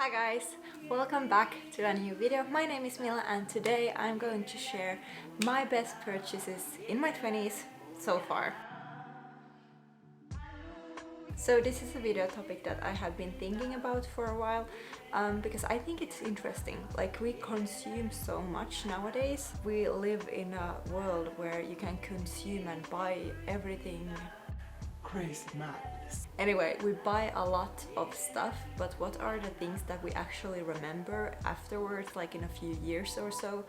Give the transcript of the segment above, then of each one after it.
Hi guys, welcome back to a new video. My name is Mila and today I'm going to share my best purchases in my 20s so far. So this is a video topic that I have been thinking about for a while because I think it's interesting. Like, we consume so much nowadays. We live in a world where you can consume and buy everything. Crazy madness. Anyway, we buy a lot of stuff, but what are the things that we actually remember afterwards, like in a few years or so?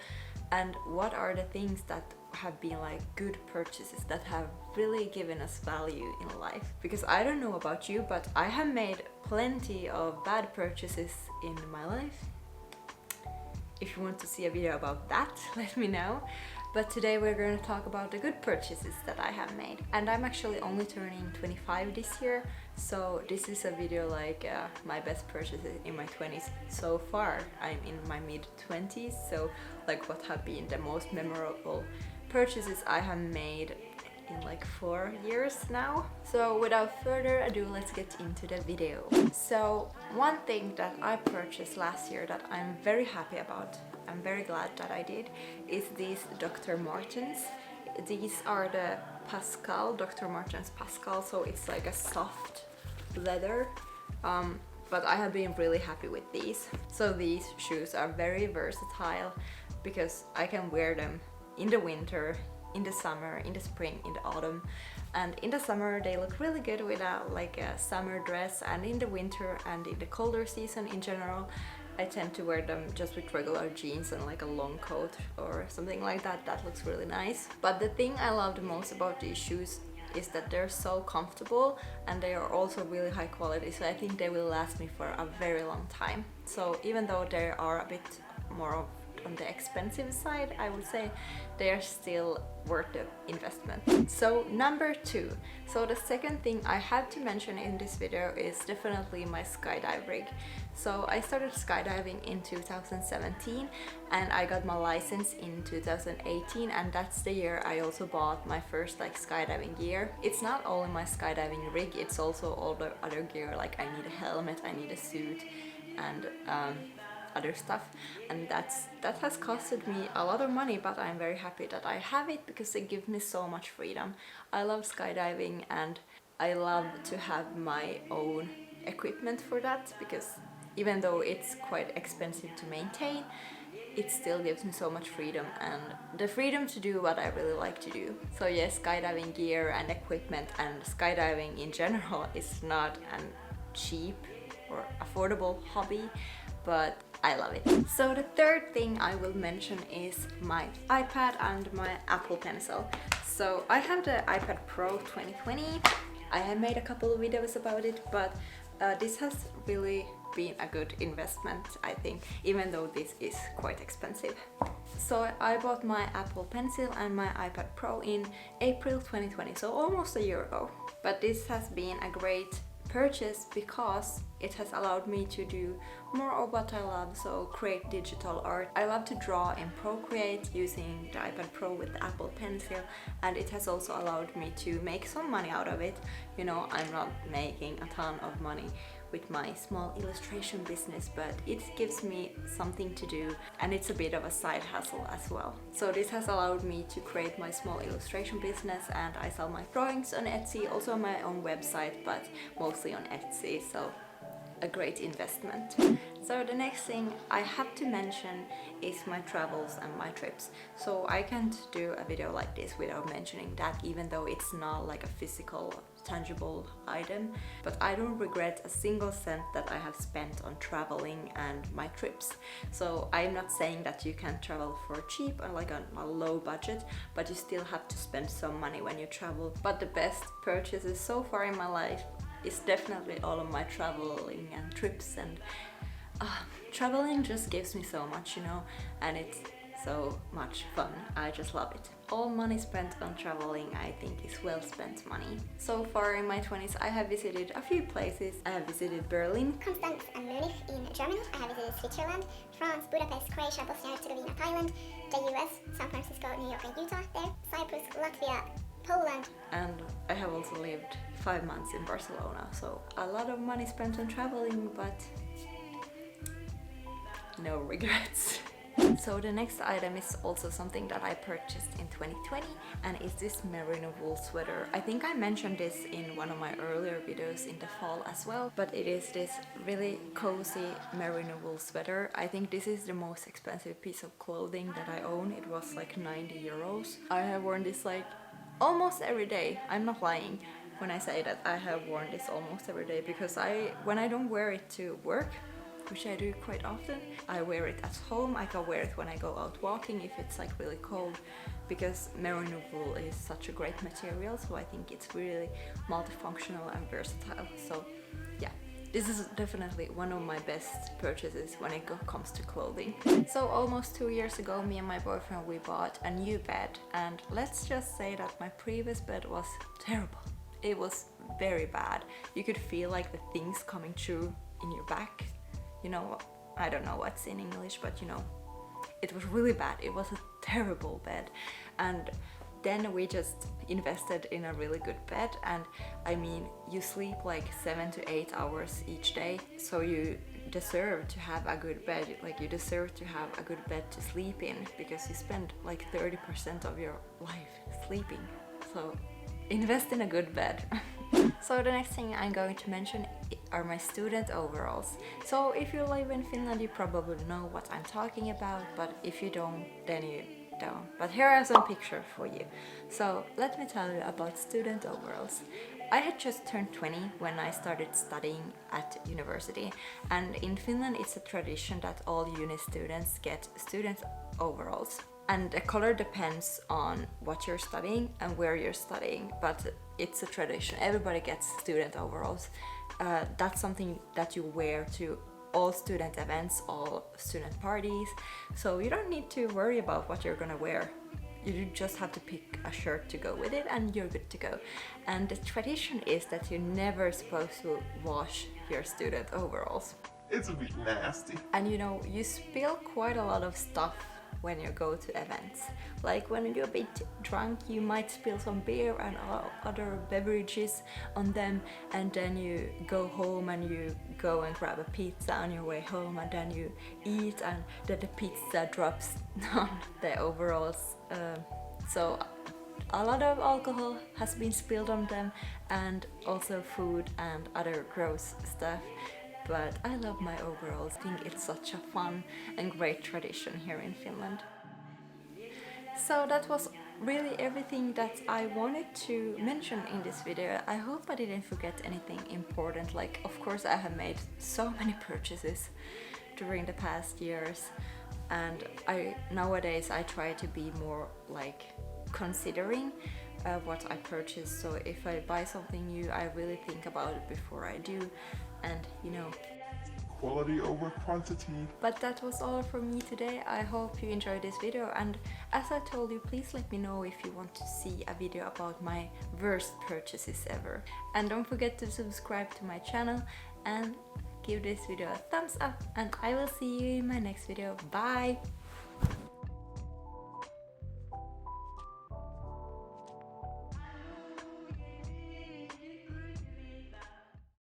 And what are the things that have been like good purchases that have really given us value in life? Because I don't know about you, but I have made plenty of bad purchases in my life. If you want to see a video about that, let me know. But today we're going to talk about the good purchases that I have made. And I'm actually only turning 25 this year, so this is a video like my best purchases in my 20s so far. I'm in my mid-20s, so like what have been the most memorable purchases I have made in like 4 years now. So without further ado, let's get into the video. So one thing that I purchased last year that I'm very happy about, I'm very glad that I did, is these Dr. Martens. These are the Pascal, Dr. Martens Pascal, so it's like a soft leather. But I have been really happy with these. So these shoes are very versatile because I can wear them in the winter, in the summer, in the spring, in the autumn. And in the summer they look really good with a summer dress, and in the winter and in the colder season in general I tend to wear them just with regular jeans and like a long coat or something like that. That looks really nice. But the thing I love the most about these shoes is that they're so comfortable and they are also really high quality, so I think they will last me for a very long time. So even though they are a bit more on the expensive side, I would say they are still worth the investment. So number 2. So the second thing I have to mention in this video is definitely my skydive rig. So I started skydiving in 2017 and I got my license in 2018, and that's the year I also bought my first like skydiving gear. It's not only my skydiving rig, it's also all the other gear, like I need a helmet, I need a suit, and other stuff, and that has costed me a lot of money, but I'm very happy that I have it because it gives me so much freedom. I love skydiving and I love to have my own equipment for that, because even though it's quite expensive to maintain, it still gives me so much freedom, and the freedom to do what I really like to do. So yes, skydiving gear and equipment and skydiving in general is not a cheap or affordable hobby, but I love it. So the third thing I will mention is my iPad and my Apple Pencil. So I have the iPad Pro 2020. I have made a couple of videos about it, but this has really been a good investment, I think, even though this is quite expensive. So I bought my Apple Pencil and my iPad Pro in April 2020, so almost a year ago. But this has been a great purchase because it has allowed me to do more of what I love, so create digital art. I love to draw in Procreate using the iPad Pro with the Apple Pencil, and it has also allowed me to make some money out of it. You know, I'm not making a ton of money with my small illustration business, but it gives me something to do, and it's a bit of a side hustle as well. So this has allowed me to create my small illustration business, and I sell my drawings on Etsy, also on my own website, but mostly on Etsy, so a great investment. So the next thing I have to mention is my travels and my trips. So I can't do a video like this without mentioning that, even though it's not like a physical, tangible item. But I don't regret a single cent that I have spent on traveling and my trips. So I'm not saying that you can travel for cheap or like on a low budget, but you still have to spend some money when you travel. But the best purchases so far in my life is definitely all of my traveling and trips, and traveling just gives me so much, you know, and it's so much fun. I just love it. All money spent on traveling, I think, is well spent money. So far in my 20s I have visited a few places. I have visited Berlin, Constance and Munich in Germany. I have visited Switzerland, France, Budapest, Croatia, Bosnia-Herzegovina, Thailand, the US, San Francisco, New York and Utah there, Cyprus, Latvia, Poland. And I have also lived 5 months in Barcelona, so a lot of money spent on traveling, but no regrets. So the next item is also something that I purchased in 2020, and it's this merino wool sweater. I think I mentioned this in one of my earlier videos in the fall as well, but it is this really cozy merino wool sweater. I think this is the most expensive piece of clothing that I own. It was like 90 euros. I have worn this like almost every day. I'm not lying when I say that I have worn this almost every day, because when I don't wear it to work, which I do quite often, I wear it at home. I can wear it when I go out walking if it's like really cold, because merino wool is such a great material, so I think it's really multifunctional and versatile. So yeah, this is definitely one of my best purchases when it comes to clothing. So almost 2 years ago, me and my boyfriend, we bought a new bed, and let's just say that my previous bed was terrible. It was very bad. You could feel like the things coming through in your back. You know, I don't know what's in English, but you know, it was really bad. It was a terrible bed. And then we just invested in a really good bed, and I mean, you sleep like 7 to 8 hours each day, so you deserve to have a good bed. Like, you deserve to have a good bed to sleep in, because you spend like 30% of your life sleeping. So invest in a good bed. So the next thing I'm going to mention are my student overalls. So if you live in Finland, you probably know what I'm talking about, but if you don't, then you don't. But here are some pictures for you. So let me tell you about student overalls. I had just turned 20 when I started studying at university, and in Finland it's a tradition that all uni students get student overalls. And the color depends on what you're studying and where you're studying, but it's a tradition. Everybody gets student overalls. That's something that you wear to all student events, all student parties. So you don't need to worry about what you're gonna wear. You just have to pick a shirt to go with it and you're good to go. And the tradition is that you're never supposed to wash your student overalls. It's a bit nasty. And you know, you spill quite a lot of stuff when you go to events. Like when you're a bit drunk, you might spill some beer and other beverages on them, and then you go home and you go and grab a pizza on your way home, and then you eat, and then the pizza drops on the overalls. So a lot of alcohol has been spilled on them, and also food and other gross stuff. But I love my overalls. I think it's such a fun and great tradition here in Finland. So that was really everything that I wanted to mention in this video. I hope I didn't forget anything important. Like, of course, I have made so many purchases during the past years, and nowadays I try to be more like considering what I purchase. So if I buy something new, I really think about it before I do, and you know, Quality over quantity. But that was all from me today. I hope you enjoyed this video, and as I told you, please let me know if you want to see a video about my worst purchases ever. And don't forget to subscribe to my channel and give this video a thumbs up, and I will see you in my next video. Bye!